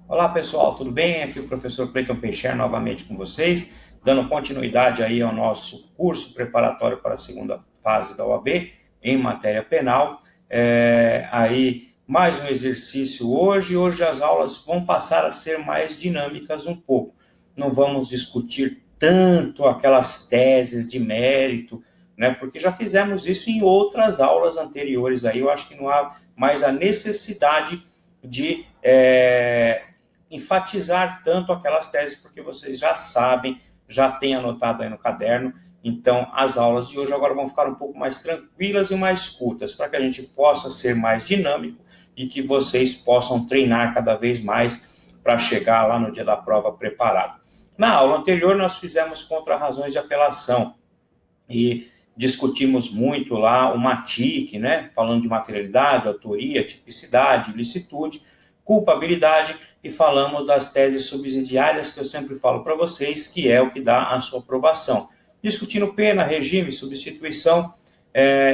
Olá pessoal, tudo bem? Aqui é o professor Cleiton Peixer novamente com vocês, dando continuidade aí ao nosso curso preparatório para a segunda fase da OAB em matéria penal. Aí mais um exercício hoje. Hoje as aulas vão passar a ser mais dinâmicas um pouco. Não vamos discutir tanto aquelas teses de mérito, né? Porque já fizemos isso em outras aulas anteriores aí. Eu acho que não há mais a necessidade de enfatizar tanto aquelas teses, porque vocês já sabem, já têm anotado aí no caderno. Então, as aulas de hoje agora vão ficar um pouco mais tranquilas e mais curtas, para que a gente possa ser mais dinâmico e que vocês possam treinar cada vez mais para chegar lá no dia da prova preparado. Na aula anterior, nós fizemos contra-razões de apelação e discutimos muito lá o MATIC, né? Falando de materialidade, autoria, tipicidade, ilicitude, culpabilidade, e falamos das teses subsidiárias, que eu sempre falo para vocês, que é o que dá a sua aprovação. Discutindo pena, regime, substituição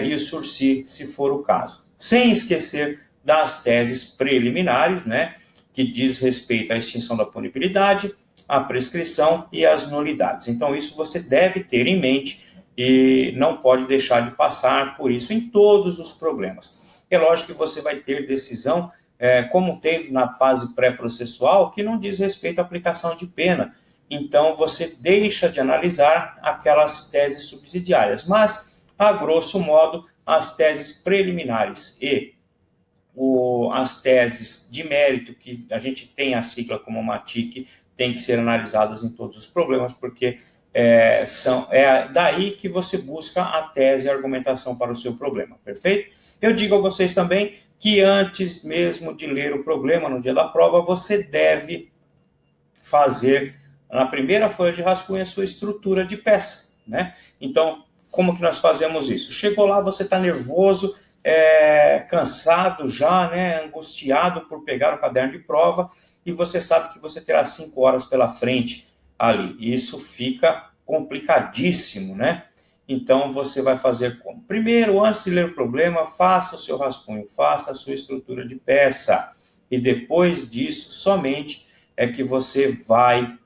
e o sursi, se for o caso. Sem esquecer das teses preliminares, né? Que diz respeito à extinção da punibilidade, à prescrição e às nulidades. Então, isso você deve ter em mente e não pode deixar de passar por isso em todos os problemas. É lógico que você vai ter decisão, como teve na fase pré-processual, que não diz respeito à aplicação de pena. Então, você deixa de analisar aquelas teses subsidiárias. Mas, a grosso modo, as teses preliminares e as teses de mérito, que a gente tem a sigla como MATIC, tem que ser analisadas em todos os problemas, porque é daí que você busca a tese e a argumentação para o seu problema, perfeito? Eu digo a vocês também que antes mesmo de ler o problema no dia da prova, você deve fazer na primeira folha de rascunho a sua estrutura de peça, né? Então, como que nós fazemos isso? Chegou lá, você está nervoso, cansado já, né, angustiado por pegar o caderno de prova, e você sabe que você terá 5 horas pela frente ali. Isso fica complicadíssimo, né? Então, você vai fazer como? Primeiro, antes de ler o problema, faça o seu rascunho, faça a sua estrutura de peça. E depois disso, somente é que você vai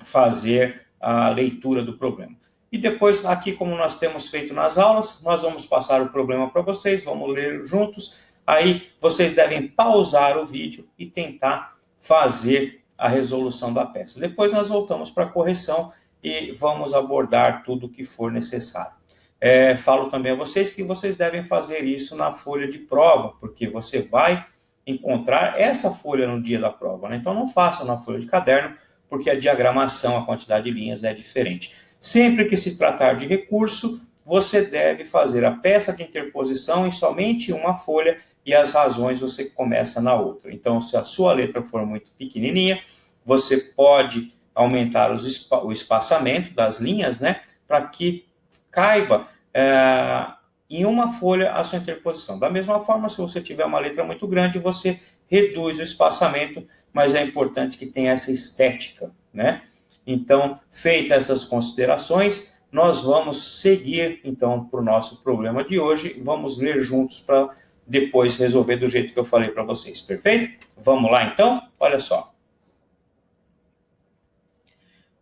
fazer a leitura do problema. E depois, aqui como nós temos feito nas aulas, nós vamos passar o problema para vocês, vamos ler juntos. Aí vocês devem pausar o vídeo e tentar fazer a resolução da peça. Depois nós voltamos para a correção e vamos abordar tudo o que for necessário. Falo também a vocês que vocês devem fazer isso na folha de prova, porque você vai encontrar essa folha no dia da prova, né? Então não façam na folha de caderno, porque a diagramação, a quantidade de linhas é diferente. Sempre que se tratar de recurso, você deve fazer a peça de interposição em somente uma folha e as razões você começa na outra. Então, se a sua letra for muito pequenininha, você pode aumentar o espaçamento das linhas, né, para que caiba em uma folha a sua interposição. Da mesma forma, se você tiver uma letra muito grande, você reduz o espaçamento, mas é importante que tenha essa estética, né? Então, feitas essas considerações, nós vamos seguir, então, para o nosso problema de hoje. Vamos ler juntos para depois resolver do jeito que eu falei para vocês, perfeito? Vamos lá, então? Olha só.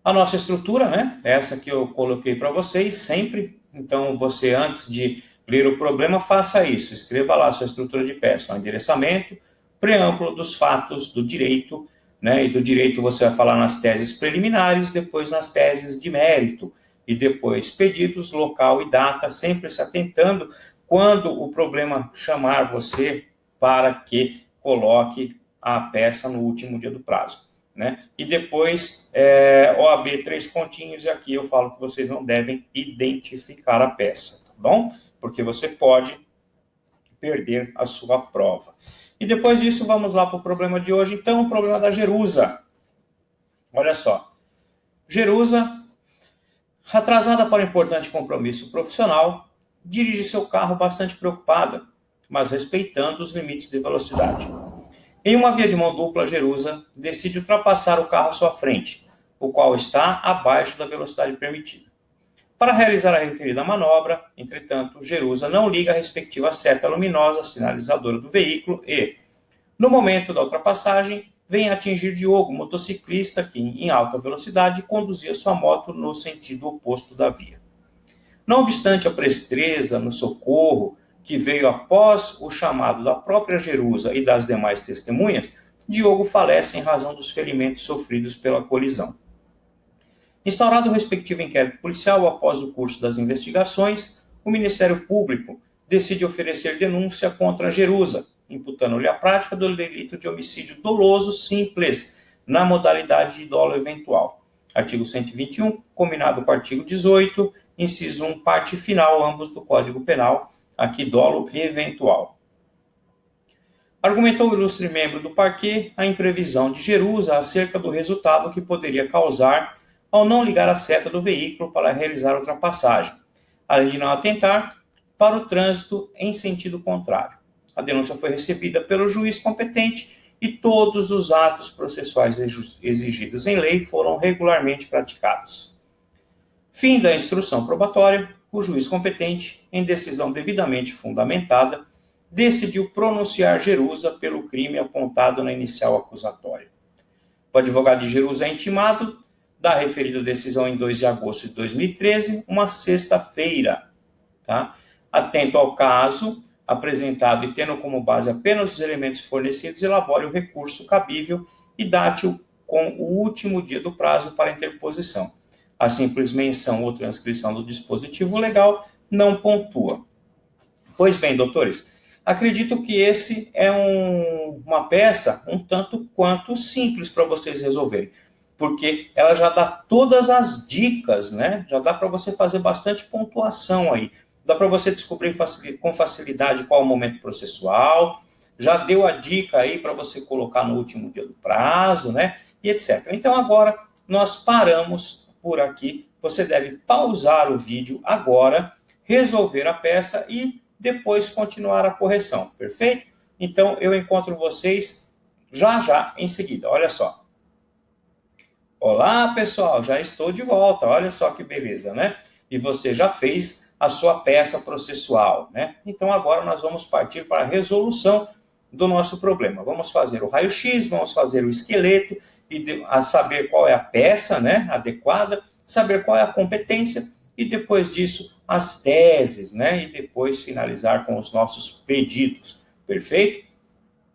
A nossa estrutura, né? Essa que eu coloquei para vocês sempre. Então, você, antes de ler o problema, faça isso. Escreva lá a sua estrutura de peça, o endereçamento, preâmbulo dos fatos do direito, né? E do direito você vai falar nas teses preliminares, depois nas teses de mérito, e depois pedidos, local e data, sempre se atentando quando o problema chamar você para que coloque a peça no último dia do prazo, né? E depois, OAB 3 pontinhos, e aqui eu falo que vocês não devem identificar a peça, tá bom? Porque você pode perder a sua prova. E depois disso, vamos lá para o problema de hoje. Então, o problema da Jerusa. Olha só. Jerusa, atrasada para um importante compromisso profissional, dirige seu carro bastante preocupada, mas respeitando os limites de velocidade. Em uma via de mão dupla, Jerusa decide ultrapassar o carro à sua frente, o qual está abaixo da velocidade permitida. Para realizar a referida manobra, entretanto, Jerusa não liga a respectiva seta luminosa sinalizadora do veículo e, no momento da ultrapassagem, vem atingir Diogo, motociclista que, em alta velocidade, conduzia sua moto no sentido oposto da via. Não obstante a presteza no socorro que veio após o chamado da própria Jerusa e das demais testemunhas, Diogo falece em razão dos ferimentos sofridos pela colisão. Instaurado o respectivo inquérito policial após o curso das investigações, o Ministério Público decide oferecer denúncia contra a Jerusa, imputando-lhe a prática do delito de homicídio doloso simples, na modalidade de dolo eventual. Artigo 121, combinado com o artigo 18, inciso 1, parte final, ambos do Código Penal, aqui dolo eventual. Argumentou o ilustre membro do parquê a imprevisão de Jerusa acerca do resultado que poderia causar ao não ligar a seta do veículo para realizar a ultrapassagem, além de não atentar para o trânsito em sentido contrário. A denúncia foi recebida pelo juiz competente e todos os atos processuais exigidos em lei foram regularmente praticados. Fim da instrução probatória, o juiz competente, em decisão devidamente fundamentada, decidiu pronunciar Jerusa pelo crime apontado na inicial acusatória. O advogado de Jerusa é intimado da referida decisão em 2 de agosto de 2013, uma sexta-feira. Tá? Atento ao caso apresentado e tendo como base apenas os elementos fornecidos, elabore o recurso cabível e date-o com o último dia do prazo para interposição. A simples menção ou transcrição do dispositivo legal não pontua. Pois bem, doutores, acredito que esse é uma peça um tanto quanto simples para vocês resolverem, porque ela já dá todas as dicas, né? Já dá para você fazer bastante pontuação aí. Dá para você descobrir com facilidade qual é o momento processual, já deu a dica aí para você colocar no último dia do prazo, né? E etc. Então agora nós paramos por aqui. Você deve pausar o vídeo agora, resolver a peça e depois continuar a correção, perfeito? Então eu encontro vocês já em seguida. Olha só. Olá, pessoal, já estou de volta. Olha só que beleza, né? E você já fez a sua peça processual, né? Então agora nós vamos partir para a resolução do nosso problema. Vamos fazer o raio-x, vamos fazer o esqueleto e saber qual é a peça, né, adequada, saber qual é a competência e depois disso as teses, né? E depois finalizar com os nossos pedidos. Perfeito?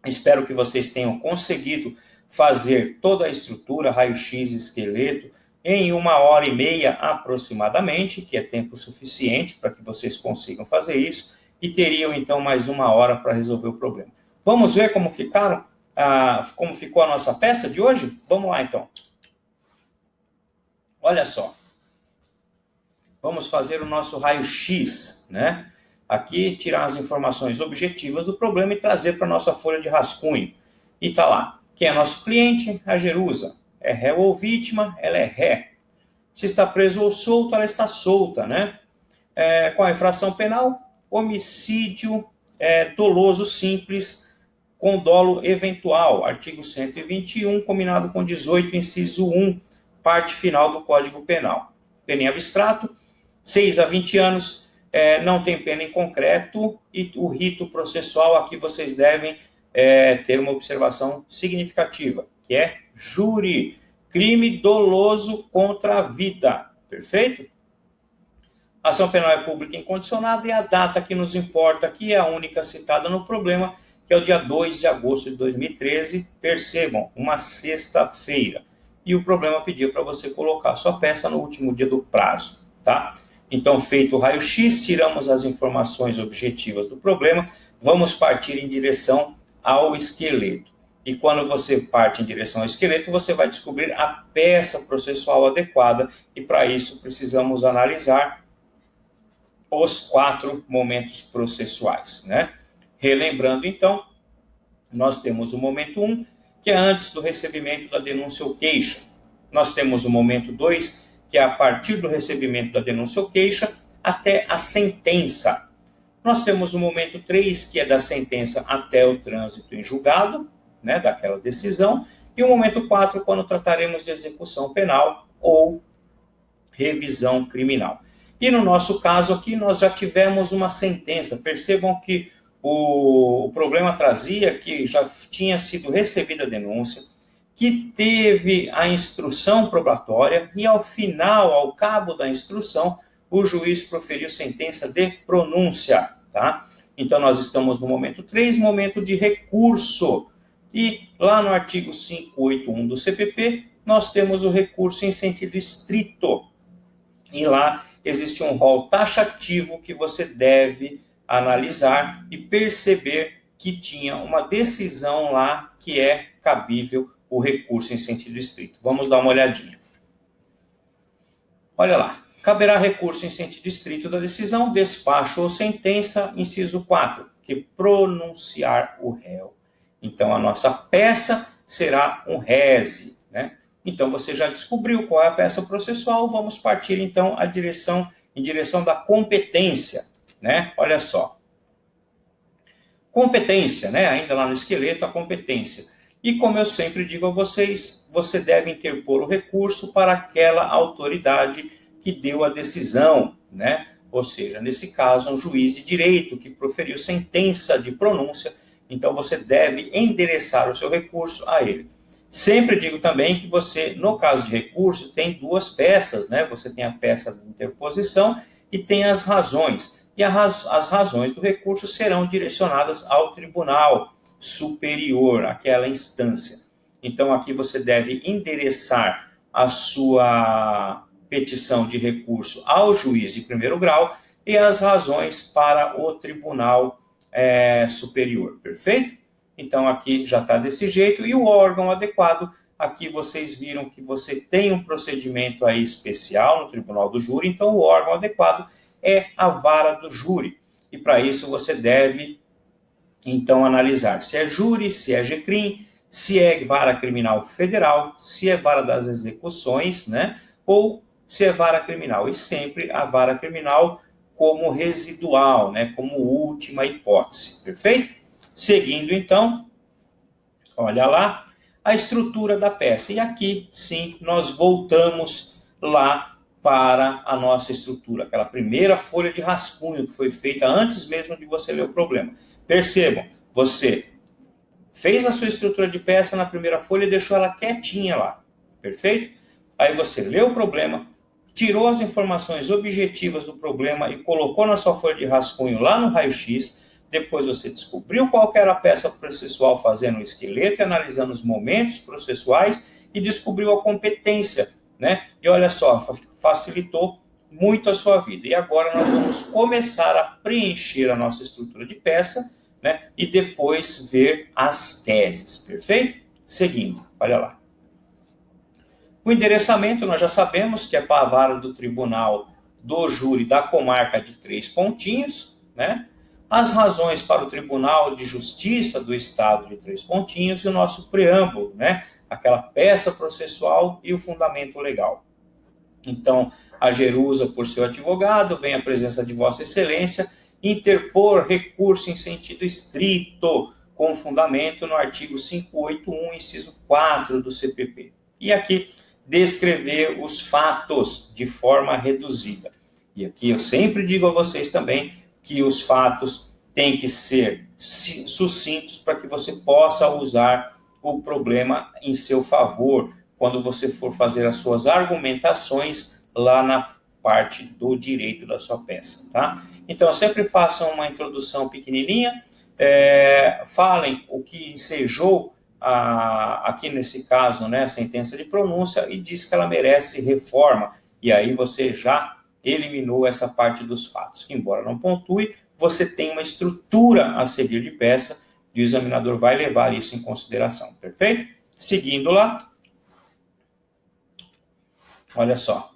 Espero que vocês tenham conseguido fazer toda a estrutura, raio-x, esqueleto, em 1h30 aproximadamente, que é tempo suficiente para que vocês consigam fazer isso, e teriam então mais 1 hora para resolver o problema. Vamos ver como ficou a nossa peça de hoje? Vamos lá então. Olha só. Vamos fazer o nosso raio-x, né? Aqui, tirar as informações objetivas do problema e trazer para a nossa folha de rascunho. E está lá. Quem é nosso cliente? A Jerusa. É réu ou vítima? Ela é ré. Se está preso ou solto, ela está solta, né? Qual a infração penal? Homicídio doloso simples com dolo eventual. Artigo 121, combinado com 18, inciso 1, parte final do Código Penal. Pena em abstrato, 6 a 20 anos, não tem pena em concreto, e o rito processual aqui vocês devem ter uma observação significativa, que é júri, crime doloso contra a vida, perfeito? A ação penal é pública incondicionada e a data que nos importa aqui é a única citada no problema, que é o dia 2 de agosto de 2013, percebam, uma sexta-feira. E o problema pedia para você colocar sua peça no último dia do prazo, tá? Então, feito o raio-x, tiramos as informações objetivas do problema, vamos partir em direção ao esqueleto. E quando você parte em direção ao esqueleto, você vai descobrir a peça processual adequada, e para isso precisamos analisar os 4 momentos processuais, né? Relembrando, então, nós temos o momento 1, que é antes do recebimento da denúncia ou queixa. Nós temos o momento 2, que é a partir do recebimento da denúncia ou queixa até a sentença. Nós temos o momento 3, que é da sentença até o trânsito em julgado, né, daquela decisão, e o momento 4, quando trataremos de execução penal ou revisão criminal. E no nosso caso aqui, nós já tivemos uma sentença. Percebam que o problema trazia que já tinha sido recebida a denúncia, que teve a instrução probatória e, ao final, ao cabo da instrução, o juiz proferiu sentença de pronúncia, tá? Então, nós estamos no momento 3, momento de recurso. E lá no artigo 581 do CPP, nós temos o recurso em sentido estrito. E lá existe um rol taxativo que você deve analisar e perceber que tinha uma decisão lá que é cabível o recurso em sentido estrito. Vamos dar uma olhadinha. Olha lá. Caberá recurso em sentido estrito da decisão, despacho ou sentença, inciso 4, que pronunciar o réu. Então, a nossa peça será um rese, né? Então, você já descobriu qual é a peça processual, vamos partir, então, em direção da competência, né? Olha só. Competência, né? Ainda lá no esqueleto, a competência. E como eu sempre digo a vocês, você deve interpor o recurso para aquela autoridade que deu a decisão, né? Ou seja, nesse caso, um juiz de direito que proferiu sentença de pronúncia, então você deve endereçar o seu recurso a ele. Sempre digo também que você, no caso de recurso, tem duas peças, né? Você tem a peça de interposição e tem as razões. E as razões do recurso serão direcionadas ao tribunal superior, aquela instância. Então, aqui você deve endereçar a sua petição de recurso ao juiz de primeiro grau e as razões para o tribunal superior, perfeito? Então, aqui já está desse jeito. E o órgão adequado, aqui vocês viram que você tem um procedimento aí especial no tribunal do júri, então o órgão adequado é a vara do júri. E para isso você deve, então, analisar se é júri, se é GCRIM, se é vara criminal federal, se é vara das execuções, né? Ou se é vara criminal. E sempre a vara criminal como residual, né? Como última hipótese, perfeito? Seguindo, então, olha lá, a estrutura da peça. E aqui, sim, nós voltamos lá para a nossa estrutura, aquela primeira folha de rascunho que foi feita antes mesmo de você ler o problema. Percebam, você fez a sua estrutura de peça na primeira folha e deixou ela quietinha lá, perfeito? Aí você leu o problema, tirou as informações objetivas do problema e colocou na sua folha de rascunho lá no raio-x. Depois você descobriu qual era a peça processual fazendo o esqueleto, analisando os momentos processuais e descobriu a competência, né? E olha só, facilitou muito a sua vida. E agora nós vamos começar a preencher a nossa estrutura de peça, né? E depois ver as teses, perfeito? Seguindo, olha lá. O endereçamento nós já sabemos que é para a vara do tribunal do júri da comarca de 3 pontinhos, né? As razões para o Tribunal de Justiça do Estado de 3 pontinhos e o nosso preâmbulo, né? Aquela peça processual e o fundamento legal. Então, a Jerusa, por seu advogado, vem à presença de Vossa Excelência, interpor recurso em sentido estrito, com fundamento no artigo 581, inciso 4 do CPP. E aqui, descrever os fatos de forma reduzida. E aqui eu sempre digo a vocês também que os fatos têm que ser sucintos para que você possa usar o problema em seu favor quando você for fazer as suas argumentações lá na parte do direito da sua peça, tá? Então, sempre façam uma introdução pequenininha, falem o que ensejou aqui nesse caso, né, a sentença de pronúncia e diz que ela merece reforma. E aí você já eliminou essa parte dos fatos, que embora não pontue, você tem uma estrutura a seguir de peça e o examinador vai levar isso em consideração, perfeito? Seguindo lá, olha só,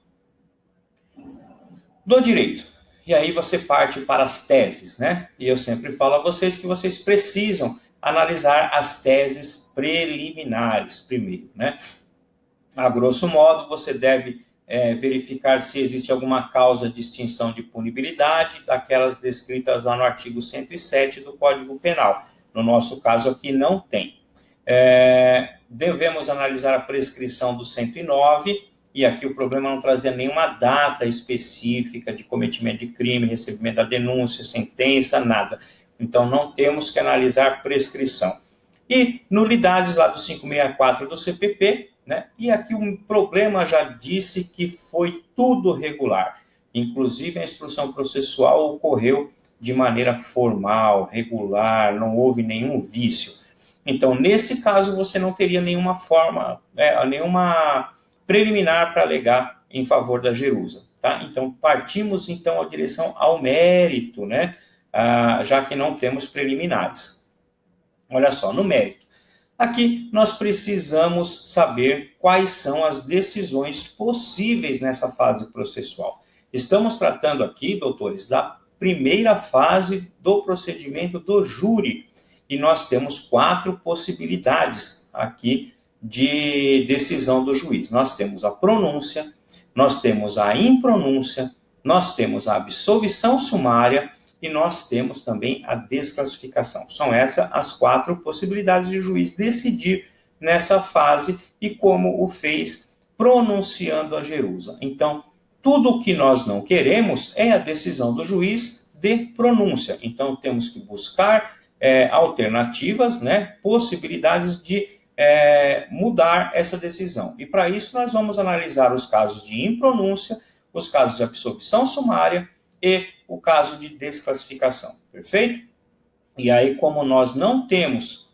do direito. E aí você parte para as teses, né? E eu sempre falo a vocês que vocês precisam analisar as teses preliminares primeiro, né? A grosso modo, você deve verificar se existe alguma causa de extinção de punibilidade, daquelas descritas lá no artigo 107 do Código Penal. No nosso caso aqui não tem. Devemos analisar a prescrição do 109, e aqui o problema não trazia nenhuma data específica de cometimento de crime, recebimento da denúncia, sentença, nada. Então não temos que analisar prescrição. e nulidades lá do 564 do CPP, né? E aqui o problema já disse que foi tudo regular, inclusive a instrução processual ocorreu de maneira formal, regular, não houve nenhum vício. Então, nesse caso, você não teria nenhuma nenhuma preliminar para alegar em favor da Jerusa, tá? Então, partimos então a direção ao mérito, né? Já que não temos preliminares. Olha só, no mérito. Aqui nós precisamos saber quais são as decisões possíveis nessa fase processual. Estamos tratando aqui, doutores, da primeira fase do procedimento do júri. E nós temos 4 possibilidades aqui de decisão do juiz. Nós temos a pronúncia, nós temos a impronúncia, nós temos a absolvição sumária e nós temos também a desclassificação. São essas as 4 possibilidades de o juiz decidir nessa fase e como o fez pronunciando a Jerusa. Então, tudo o que nós não queremos é a decisão do juiz de pronúncia. Então, temos que buscar alternativas, né, possibilidades de mudar essa decisão. E para isso nós vamos analisar os casos de impronúncia, os casos de absolvição sumária e o caso de desclassificação, perfeito? E aí, como nós não temos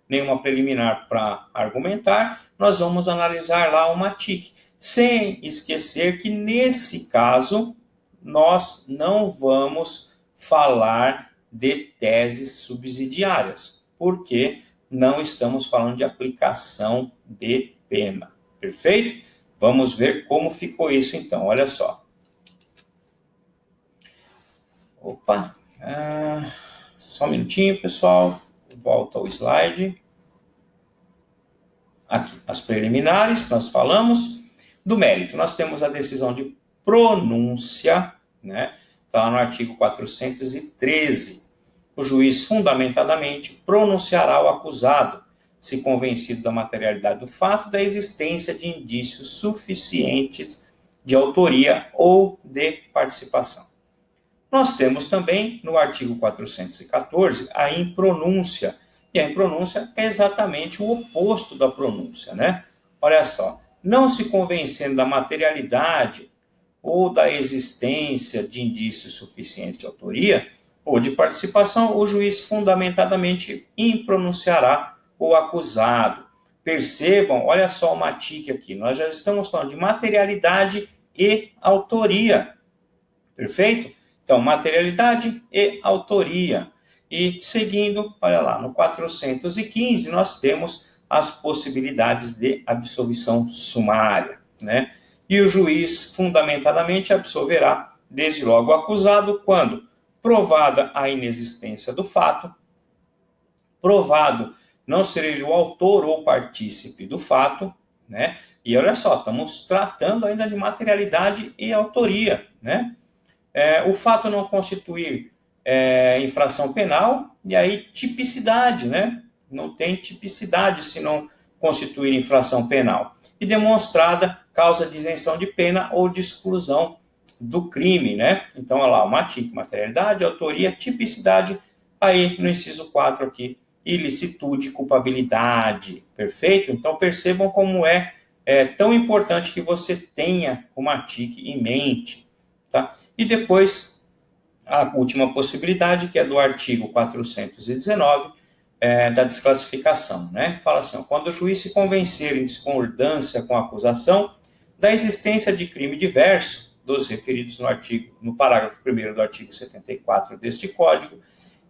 nenhuma preliminar para argumentar, nós vamos analisar lá uma TIC, sem esquecer que nesse caso nós não vamos falar de teses subsidiárias, porque não estamos falando de aplicação de pena, perfeito? Vamos ver como ficou isso então, olha só. Opa, só um minutinho, pessoal, volta ao slide. Aqui, as preliminares, nós falamos. Do mérito, nós temos a decisão de pronúncia, né? Está lá no artigo 413. O juiz, fundamentadamente, pronunciará o acusado, se convencido da materialidade do fato, da existência de indícios suficientes de autoria ou de participação. Nós temos também, no artigo 414, a impronúncia. E a impronúncia é exatamente o oposto da pronúncia, né? Olha só, não se convencendo da materialidade ou da existência de indícios suficientes de autoria ou de participação, o juiz fundamentadamente impronunciará o acusado. Percebam, olha só uma tique aqui, nós já estamos falando de materialidade e autoria, perfeito? Então, materialidade e autoria. E seguindo, olha lá, no 415 nós temos as possibilidades de absolvição sumária, né? E o juiz fundamentadamente absolverá desde logo o acusado quando provada a inexistência do fato, provado não ser ele o autor ou partícipe do fato, né? E olha só, estamos tratando ainda de materialidade e autoria, né? O fato não constituir infração penal, e aí tipicidade, né? Não tem tipicidade se não constituir infração penal. E demonstrada causa de isenção de pena ou de exclusão do crime, né? Então, olha lá, uma TIC, materialidade, autoria, tipicidade, aí no inciso 4 aqui, ilicitude, culpabilidade, perfeito? Então, percebam como é tão importante que você tenha uma TIC em mente, tá? E depois, a última possibilidade, que é do artigo 419, da desclassificação, né? Fala assim, ó, quando o juiz se convencer em discordância com a acusação da existência de crime diverso, dos referidos no parágrafo 1º do artigo 74 deste Código,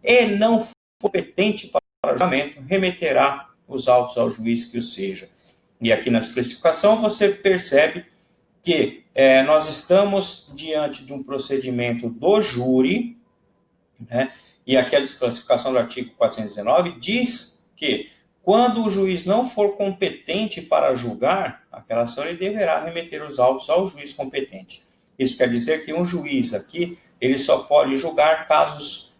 e não for competente para o julgamento, remeterá os autos ao juiz que o seja. E aqui na desclassificação você percebe que nós estamos diante de um procedimento do júri, né? E aqui a desclassificação do artigo 419 diz que quando o juiz não for competente para julgar aquela ação, ele deverá remeter os autos ao juiz competente. Isso quer dizer que um juiz aqui, ele só pode julgar casos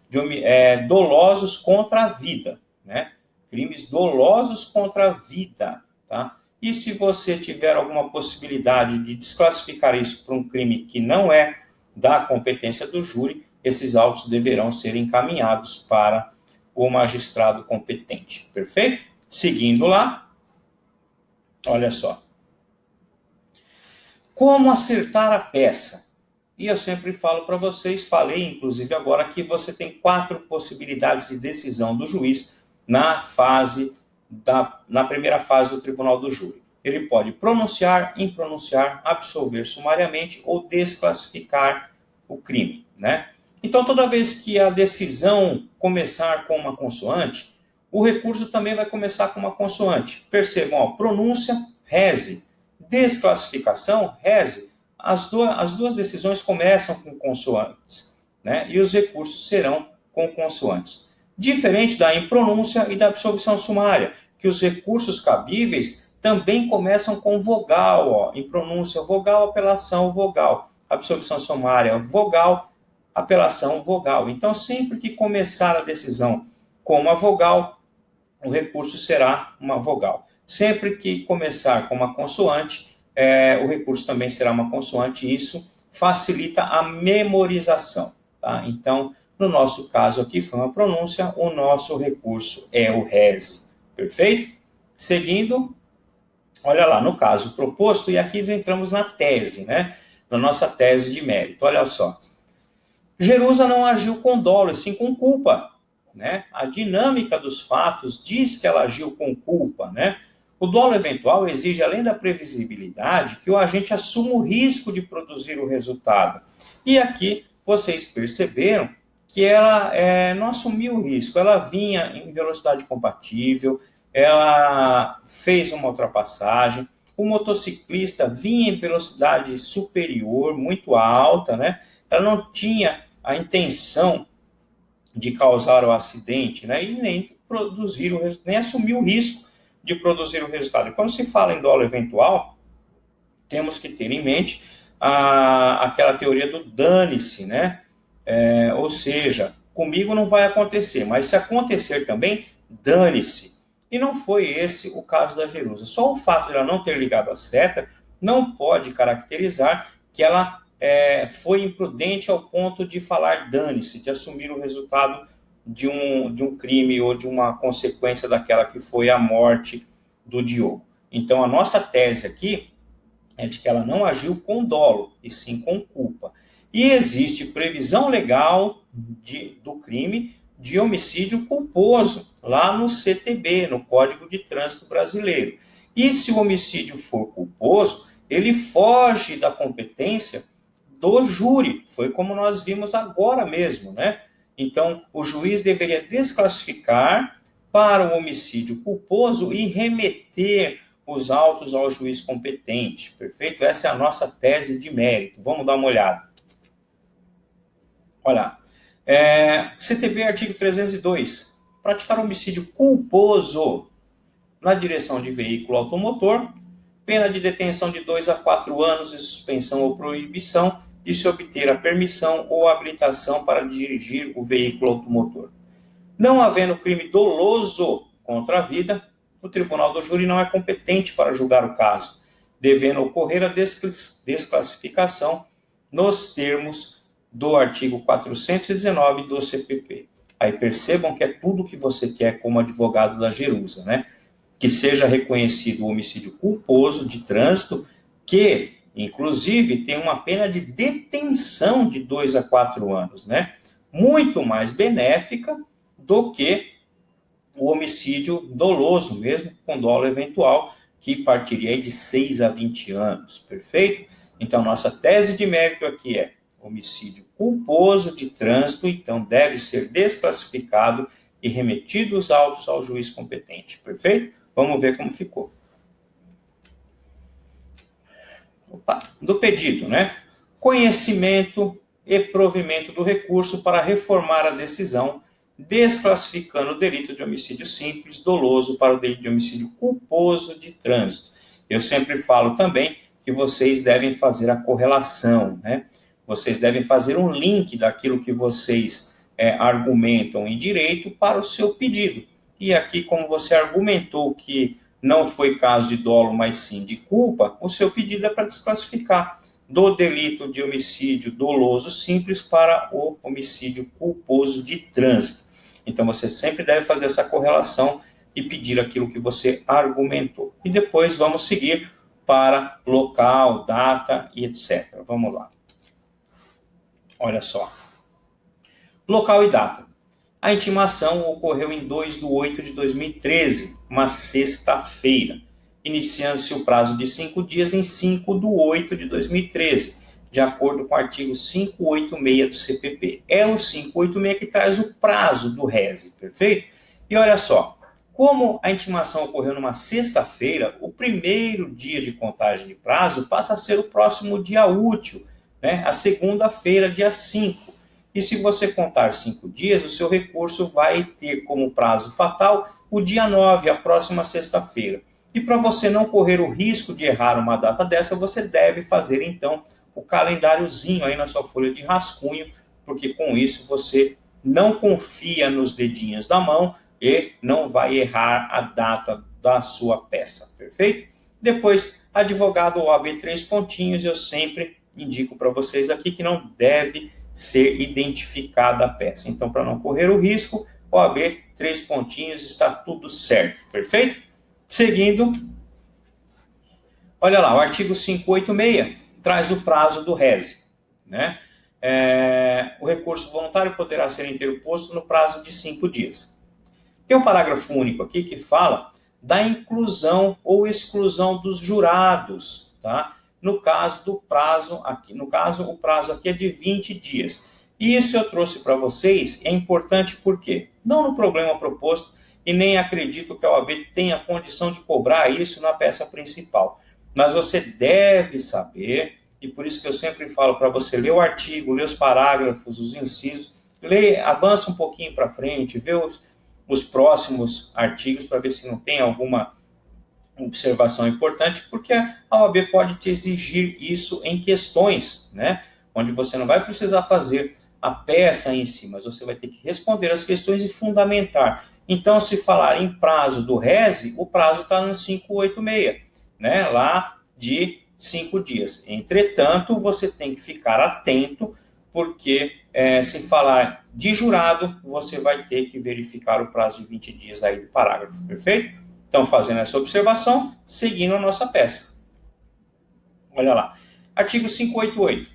dolosos contra a vida, né? Crimes dolosos contra a vida, tá? E se você tiver alguma possibilidade de desclassificar isso para um crime que não é da competência do júri, esses autos deverão ser encaminhados para o magistrado competente. Perfeito? Seguindo lá, olha só. Como acertar a peça? E eu sempre falo para vocês, falei inclusive agora, que você tem 4 possibilidades de decisão do juiz na primeira fase do tribunal do júri. Ele pode pronunciar, impronunciar, absolver sumariamente ou desclassificar o crime, né? Então, toda vez que a decisão começar com uma consoante, o recurso também vai começar com uma consoante. Percebam, ó, pronúncia, reze. Desclassificação, reze. As duas decisões começam com consoantes, né? E os recursos serão com consoantes. Diferente da impronúncia e da absolvição sumária, que os recursos cabíveis também começam com vogal, ó. Impronúncia, vogal, apelação, vogal. Absolvição sumária, vogal, apelação, vogal. Então, sempre que começar a decisão com uma vogal, o recurso será uma vogal. Sempre que começar com uma consoante, o recurso também será uma consoante, e isso facilita a memorização. Tá? Então, no nosso caso aqui foi uma pronúncia, o nosso recurso é o reze. Perfeito? Seguindo, olha lá, no caso proposto, e aqui entramos na tese, né? Na nossa tese de mérito. Olha só. Jerusa não agiu com dolo, e sim com culpa. Né? A dinâmica dos fatos diz que ela agiu com culpa, né? O dolo eventual exige, além da previsibilidade, que o agente assuma o risco de produzir o resultado. E aqui vocês perceberam que ela não assumiu o risco. Ela vinha em velocidade compatível, ela fez uma ultrapassagem, o motociclista vinha em velocidade superior, muito alta, né? Ela não tinha a intenção de causar o acidente, né? E nem nem assumir o risco de produzir o resultado. E quando se fala em dolo eventual, temos que ter em mente aquela teoria do dane-se, né? Ou seja, comigo não vai acontecer, mas se acontecer também, dane-se. E não foi esse o caso da Jerusa. Só o fato de ela não ter ligado a seta não pode caracterizar que ela foi imprudente ao ponto de falar dane-se, de assumir o resultado de um crime ou de uma consequência daquela que foi a morte do Diogo. Então, a nossa tese aqui é de que ela não agiu com dolo, e sim com culpa. E existe previsão legal do crime de homicídio culposo, lá no CTB, no Código de Trânsito Brasileiro. E se o homicídio for culposo, ele foge da competência do júri. Foi como nós vimos agora mesmo, né? Então, o juiz deveria desclassificar para o homicídio culposo e remeter os autos ao juiz competente. Perfeito? Essa é a nossa tese de mérito. Vamos dar uma olhada. Olha, CTB artigo 302. Praticar homicídio culposo na direção de veículo automotor, pena de detenção de 2 a 4 anos e suspensão ou proibição de se obter a permissão ou habilitação para dirigir o veículo automotor. Não havendo crime doloso contra a vida, o tribunal do júri não é competente para julgar o caso, devendo ocorrer a desclassificação nos termos do artigo 419 do CPP. Aí percebam que é tudo o que você quer como advogado da Jerusa, né? Que seja reconhecido o homicídio culposo de trânsito, que, inclusive, tem uma pena de detenção de 2 a 4 anos, né? Muito mais benéfica do que o homicídio doloso, mesmo com dolo eventual, que partiria de 6 a 20 anos, perfeito? Então, nossa tese de mérito aqui é homicídio culposo de trânsito, então deve ser desclassificado e remetido os autos ao juiz competente, perfeito? Vamos ver como ficou. Do pedido, né? Conhecimento e provimento do recurso para reformar a decisão, desclassificando o delito de homicídio simples doloso para o delito de homicídio culposo de trânsito. Eu sempre falo também que vocês devem fazer a correlação, né? Vocês devem fazer um link daquilo que vocês argumentam em direito para o seu pedido. E aqui, como você argumentou que não foi caso de dolo, mas sim de culpa, o seu pedido é para desclassificar do delito de homicídio doloso simples para o homicídio culposo de trânsito. Então você sempre deve fazer essa correlação e pedir aquilo que você argumentou. E depois vamos seguir para local, data e etc. Vamos lá. Olha só. Local e data. A intimação ocorreu em 2/8/2013, uma sexta-feira, iniciando-se o prazo de 5 dias em 5/8/2013, de acordo com o artigo 586 do CPP. É o 586 que traz o prazo do RESE, perfeito? E olha só, como a intimação ocorreu numa sexta-feira, o primeiro dia de contagem de prazo passa a ser o próximo dia útil, né? A segunda-feira, dia 5. E se você contar 5 dias, o seu recurso vai ter como prazo fatal o dia 9, a próxima sexta-feira. E para você não correr o risco de errar uma data dessa, você deve fazer então o calendáriozinho aí na sua folha de rascunho, porque com isso você não confia nos dedinhos da mão e não vai errar a data da sua peça, perfeito? Depois, advogado OAB 3 pontinhos, eu sempre indico para vocês aqui que não deve ser identificada a peça. Então, para não correr o risco, OAB 3 pontinhos, está tudo certo, perfeito? Seguindo, olha lá, o artigo 586 traz o prazo do RESE, né? O recurso voluntário poderá ser interposto no prazo de 5 dias. Tem um parágrafo único aqui que fala da inclusão ou exclusão dos jurados, tá? No caso do prazo aqui, o prazo aqui é de 20 dias. E isso eu trouxe para vocês, é importante porque não no problema proposto e nem acredito que a OAB tenha condição de cobrar isso na peça principal. Mas você deve saber, e por isso que eu sempre falo para você ler o artigo, ler os parágrafos, os incisos, avança um pouquinho para frente, vê os próximos artigos para ver se não tem alguma observação importante, porque a OAB pode te exigir isso em questões, né? Onde você não vai precisar fazer a peça em si, mas você vai ter que responder as questões e fundamentar. Então, se falar em prazo do RESE, o prazo está no 586, né? Lá de 5 dias. Entretanto, você tem que ficar atento, porque se falar de jurado, você vai ter que verificar o prazo de 20 dias aí do parágrafo, perfeito? Então, fazendo essa observação, seguindo a nossa peça. Olha lá. Artigo 588.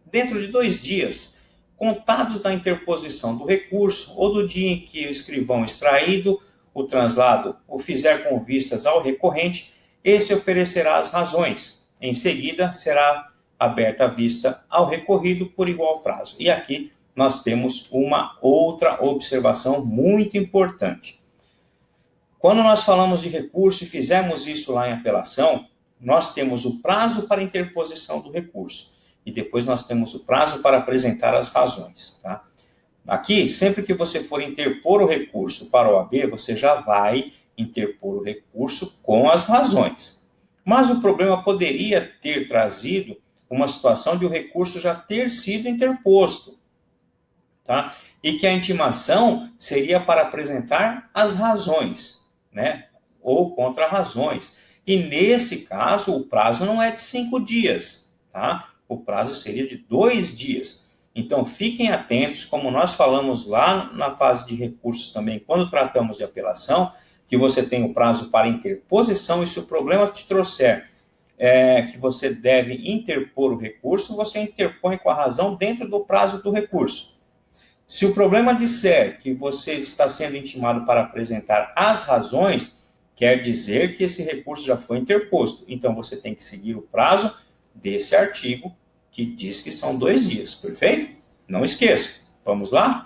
Dentro de 2 dias, contados da interposição do recurso ou do dia em que o escrivão extraído o translado o fizer com vistas ao recorrente, esse oferecerá as razões. Em seguida, será aberta a vista ao recorrido por igual prazo. E aqui nós temos uma outra observação muito importante. Quando nós falamos de recurso e fizemos isso lá em apelação, nós temos o prazo para interposição do recurso e depois nós temos o prazo para apresentar as razões, tá? Aqui, sempre que você for interpor o recurso para o OAB, você já vai interpor o recurso com as razões. Mas o problema poderia ter trazido uma situação de o recurso já ter sido interposto, tá? E que a intimação seria para apresentar as razões, né? Ou contra-razões. E nesse caso, o prazo não é de 5 dias, tá? O prazo seria de 2 dias. Então, fiquem atentos, como nós falamos lá na fase de recursos também, quando tratamos de apelação, que você tem o prazo para interposição, e se o problema te trouxer que você deve interpor o recurso, você interpõe com a razão dentro do prazo do recurso. Se o problema disser que você está sendo intimado para apresentar as razões, quer dizer que esse recurso já foi interposto. Então, você tem que seguir o prazo desse artigo, que diz que são 2 dias, perfeito? Não esqueça. Vamos lá?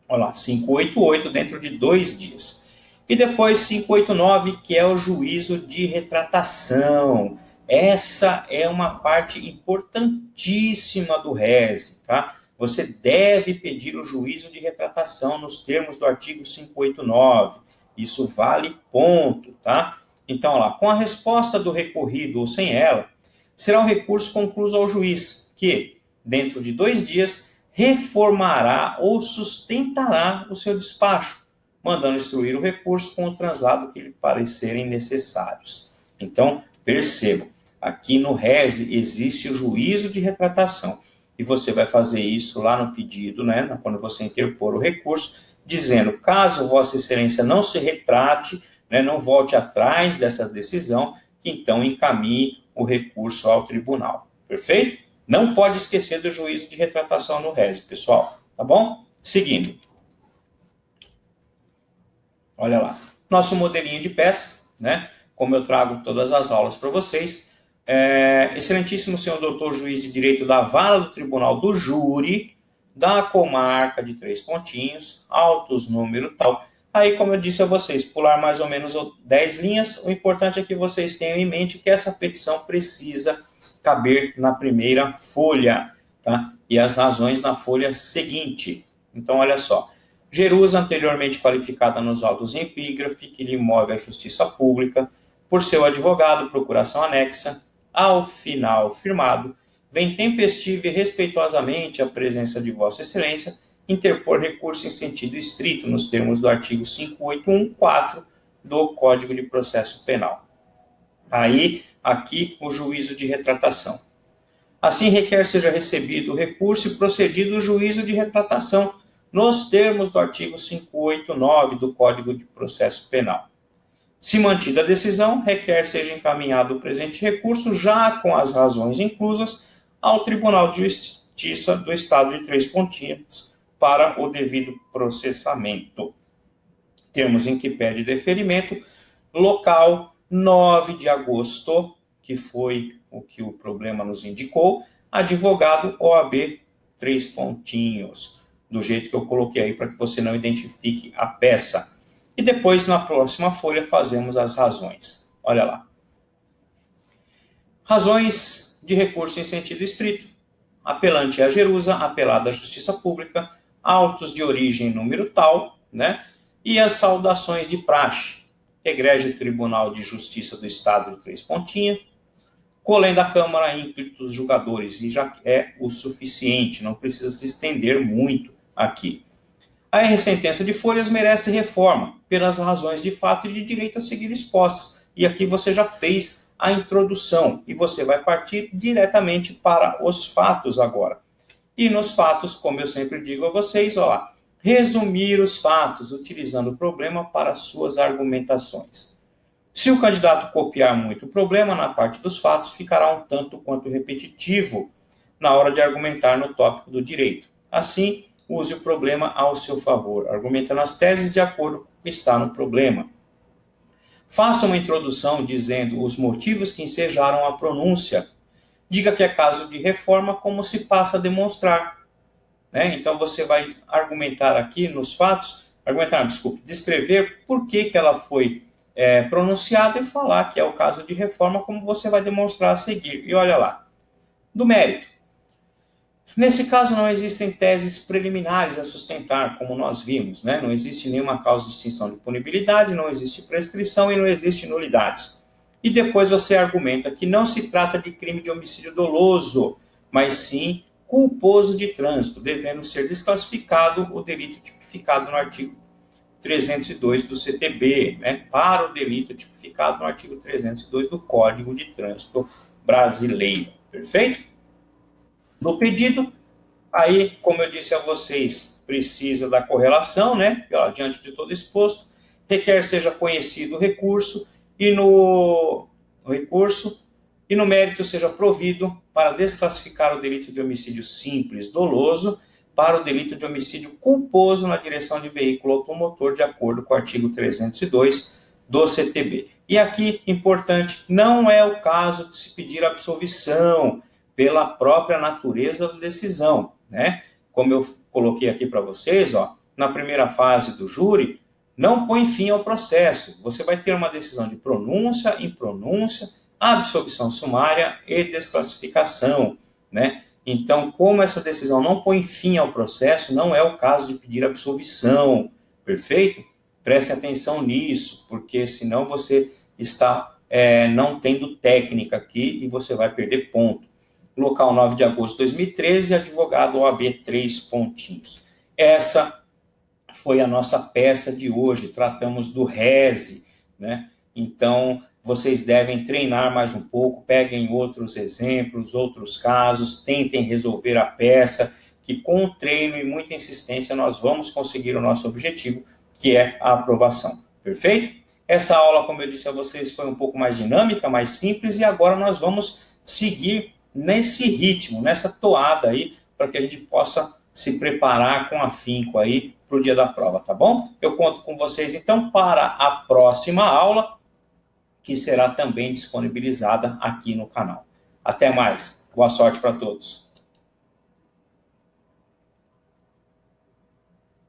Olha lá, 588 dentro de 2 dias. E depois 589, que é o juízo de retratação. Essa é uma parte importantíssima do RESE, tá? Você deve pedir o juízo de retratação nos termos do artigo 589. Isso vale ponto, tá? Então, lá, com a resposta do recorrido ou sem ela, será o recurso concluído ao juiz, que, dentro de 2 dias, reformará ou sustentará o seu despacho, mandando instruir o recurso com o translado que lhe parecerem necessários. Então, percebam, aqui no RESE existe o juízo de retratação. E você vai fazer isso lá no pedido, né? Quando você interpor o recurso, dizendo, caso Vossa Excelência não se retrate, né, não volte atrás dessa decisão, que então encaminhe o recurso ao tribunal. Perfeito? Não pode esquecer do juízo de retratação no RES, pessoal. Tá bom? Seguindo. Olha lá. Nosso modelinho de peça, né? Como eu trago todas as aulas para vocês. Excelentíssimo senhor doutor juiz de direito da Vara do Tribunal do Júri, da comarca de 3 pontinhos, autos número tal. Aí, como eu disse a vocês, pular mais ou menos 10 linhas, o importante é que vocês tenham em mente que essa petição precisa caber na primeira folha, tá? E as razões na folha seguinte. Então, olha só. Jerusa, anteriormente qualificada nos autos em epígrafe, que lhe move a justiça pública, por seu advogado, procuração anexa, ao final firmado, vem tempestivo e respeitosamente a presença de Vossa Excelência interpor recurso em sentido estrito nos termos do artigo 5814 do Código de Processo Penal. Aí, aqui, o juízo de retratação. Assim, requer seja recebido o recurso e procedido o juízo de retratação nos termos do artigo 589 do Código de Processo Penal. Se mantida a decisão, requer seja encaminhado o presente recurso, já com as razões inclusas, ao Tribunal de Justiça do Estado de 3 Pontinhos para o devido processamento. Termos em que pede deferimento, local 9 de agosto, que foi o que o problema nos indicou, advogado OAB 3 pontinhos, do jeito que eu coloquei aí para que você não identifique a peça. E depois, na próxima folha, fazemos as razões. Olha lá. Razões de recurso em sentido estrito. Apelante é a Jerusa, apelado à Justiça Pública, autos de origem número tal, né? E as saudações de praxe. Egrégio Tribunal de Justiça do Estado de 3 pontinhos. Colém da Câmara, ímpetos julgadores, e já é o suficiente, não precisa se estender muito aqui. A sentença de folhas merece reforma, pelas razões de fato e de direito a seguir expostas. E aqui você já fez a introdução, e você vai partir diretamente para os fatos agora. E nos fatos, como eu sempre digo a vocês, ó, resumir os fatos, utilizando o problema para suas argumentações. Se o candidato copiar muito o problema na parte dos fatos, ficará um tanto quanto repetitivo na hora de argumentar no tópico do direito. Assim, use o problema ao seu favor, argumentando as teses de acordo com o que está no problema. Faça uma introdução dizendo os motivos que ensejaram a pronúncia. Diga que é caso de reforma, como se passa a demonstrar. Né? Então, você vai argumentar aqui nos fatos, descrever por que ela foi pronunciada e falar que é o caso de reforma, como você vai demonstrar a seguir. E olha lá, do mérito. Nesse caso, não existem teses preliminares a sustentar, como nós vimos, né? Não existe nenhuma causa de extinção de punibilidade, não existe prescrição e não existe nulidades. E depois você argumenta que não se trata de crime de homicídio doloso, mas sim culposo de trânsito, devendo ser desclassificado o delito tipificado no artigo 302 do CTB, né? Para o delito tipificado no artigo 302 do Código de Trânsito Brasileiro. Perfeito? No pedido, aí, como eu disse a vocês, precisa da correlação, né? Diante de todo exposto, requer seja conhecido o recurso e no mérito seja provido para desclassificar o delito de homicídio simples doloso para o delito de homicídio culposo na direção de veículo automotor, de acordo com o artigo 302 do CTB. E aqui, importante, não é o caso de se pedir absolvição pela própria natureza da decisão, né? Como eu coloquei aqui para vocês, ó, na primeira fase do júri, não põe fim ao processo. Você vai ter uma decisão de pronúncia, impronúncia, absolvição sumária e desclassificação, né? Então, como essa decisão não põe fim ao processo, não é o caso de pedir absolvição, perfeito? Preste atenção nisso, porque senão você está não tendo técnica aqui e você vai perder ponto. Local 9 de agosto de 2013, advogado OAB 3 pontinhos. Essa foi a nossa peça de hoje, tratamos do RESE, né? Então, vocês devem treinar mais um pouco, peguem outros exemplos, outros casos, tentem resolver a peça, que com o treino e muita insistência nós vamos conseguir o nosso objetivo, que é a aprovação. Perfeito? Essa aula, como eu disse a vocês, foi um pouco mais dinâmica, mais simples, e agora nós vamos seguir nesse ritmo, nessa toada aí, para que a gente possa se preparar com afinco aí para o dia da prova, tá bom? Eu conto com vocês, então, para a próxima aula, que será também disponibilizada aqui no canal. Até mais. Boa sorte para todos.